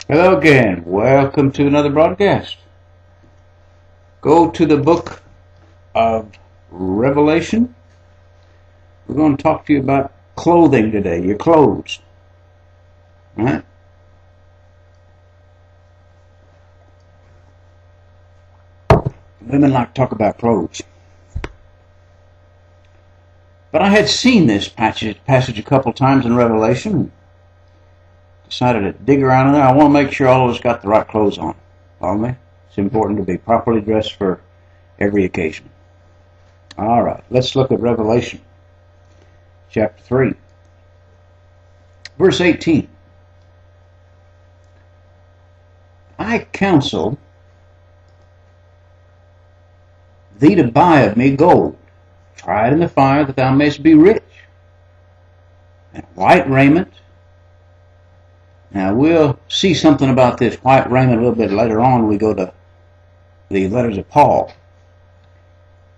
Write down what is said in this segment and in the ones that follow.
Hello again. Welcome to another broadcast. Go to the book of Revelation. We're going to talk to you about clothing today, your clothes. All right? Women like to talk about clothes. But I had seen this passage a couple times in Revelation. Decided to dig around in there. I want to make sure all of us got the right clothes on. Follow me? It's important to be properly dressed for every occasion. All right, let's look at Revelation chapter 3, verse 18. I counsel thee to buy of me gold, tried in the fire, that thou mayest be rich, and white raiment. Now, we'll see something about this white raiment a little bit later on when we go to the letters of Paul.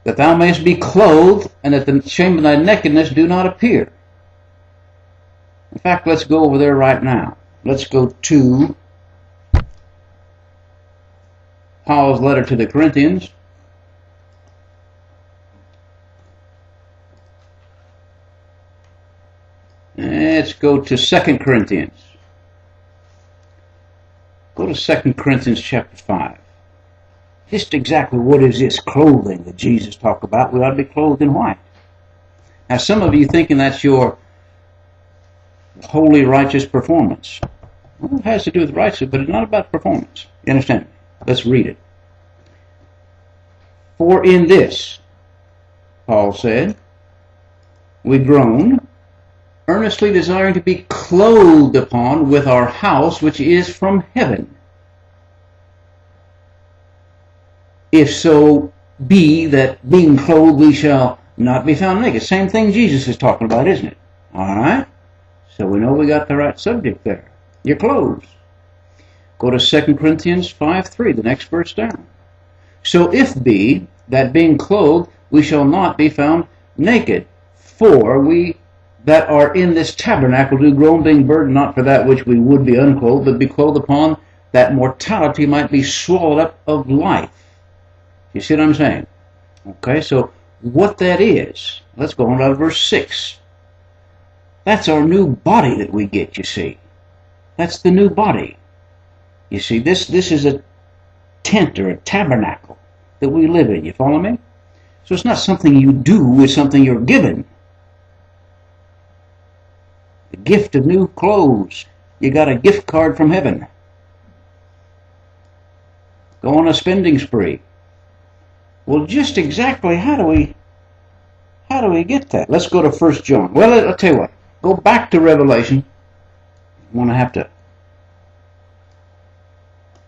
That thou mayest be clothed, and that the shame of thy nakedness do not appear. In fact, let's go over there right now. Let's go to Paul's letter to the Corinthians. Let's go to 2 Corinthians. Go to 2 Corinthians chapter 5. Just exactly what is this clothing that Jesus talked about? We ought to be clothed in white. Now, some of you thinking that's your holy, righteous performance. Well, it has to do with righteousness, but it's not about performance. You understand? Let's read it. For in this, Paul said, we groan, earnestly desiring to be clothed upon with our house which is from heaven. If so be that being clothed we shall not be found naked. Same thing Jesus is talking about, isn't it? All right? So we know we got the right subject there. Your clothes. Go to 2 Corinthians 5:3, the next verse down. So if be that being clothed we shall not be found naked, for we that are in this tabernacle do groan, being burdened not for that which we would be unclothed, but be clothed upon that mortality might be swallowed up of life. You see what I'm saying? Okay, so what that is, let's go on to verse 6. That's our new body that we get, you see. That's the new body. You see, this is a tent or a tabernacle that we live in. You follow me? So it's not something you do, it's something you're given. The gift of new clothes. You got a gift card from heaven. Go on a spending spree. Well, just exactly how do we get that? Let's go to 1 John. Well, I'll tell you what. Go back to Revelation. I'm going to have to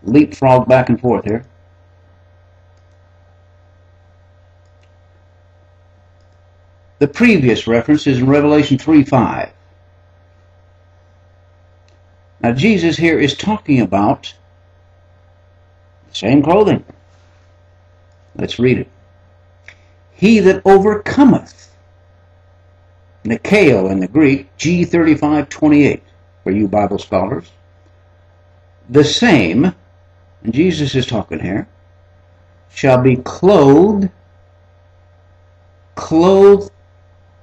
leapfrog back and forth here. The previous reference is in Revelation 3:5. Now, Jesus here is talking about the same clothing. Let's read it. He that overcometh, Nikao in the Greek, G35:28, for you Bible scholars, the same, and Jesus is talking here, shall be clothed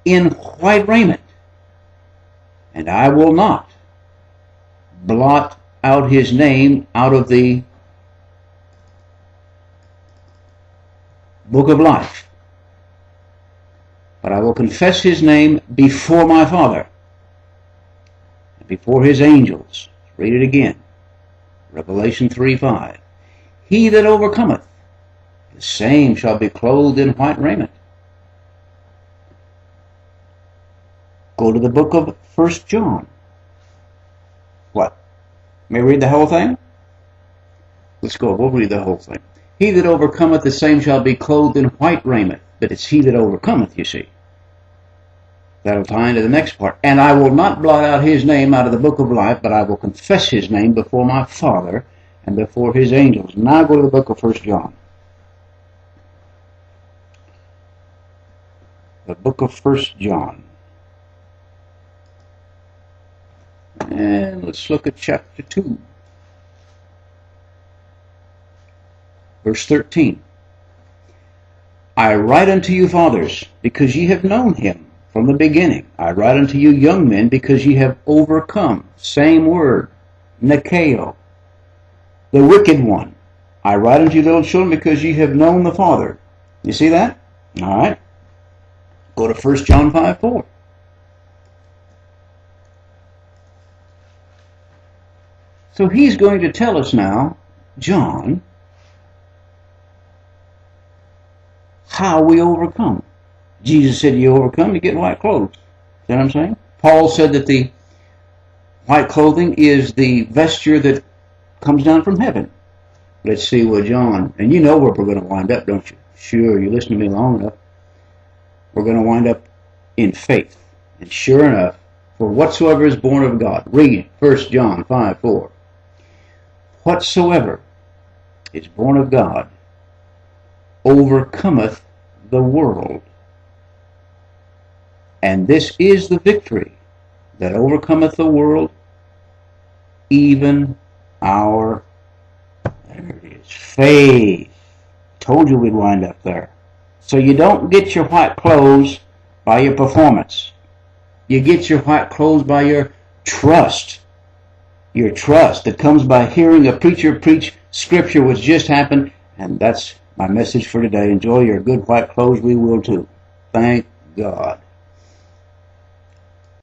in white raiment, and I will not blot out his name out of the book of life, but I will confess his name before my Father and before his angels. Read it again. Revelation 3:5. He that overcometh, the same shall be clothed in white raiment. Go to the book of 1 John. What? May we read the whole thing? Let's go. We'll read the whole thing. He that overcometh, the same shall be clothed in white raiment. But it's he that overcometh, you see. That'll tie into the next part. And I will not blot out his name out of the book of life, but I will confess his name before my Father and before his angels. Now go to the book of 1 John. The book of 1 John. And let's look at chapter 2. Verse 13. I write unto you, fathers, because ye have known him from the beginning. I write unto you, young men, because ye have overcome. Same word. Nikeo. The wicked one. I write unto you, little children, because ye have known the Father. You see that? All right. Go to 1 John 5:4. So he's going to tell us now, John, how we overcome. Jesus said you overcome, you get white clothes. See what I'm saying? Paul said that the white clothing is the vesture that comes down from heaven. Let's see what John, and you know where we're going to wind up, don't you? Sure, you listen to me long enough. We're going to wind up in faith. And sure enough, for whatsoever is born of God. Read 1 John 5:4. Whatsoever is born of God overcometh the world. And this is the victory that overcometh the world, even our, there it is, faith. Told you we'd wind up there. So you don't get your white clothes by your performance. You get your white clothes by your trust. Your trust that comes by hearing a preacher preach scripture which just happened. And that's my message for today. Enjoy your good white clothes. We will too. Thank God.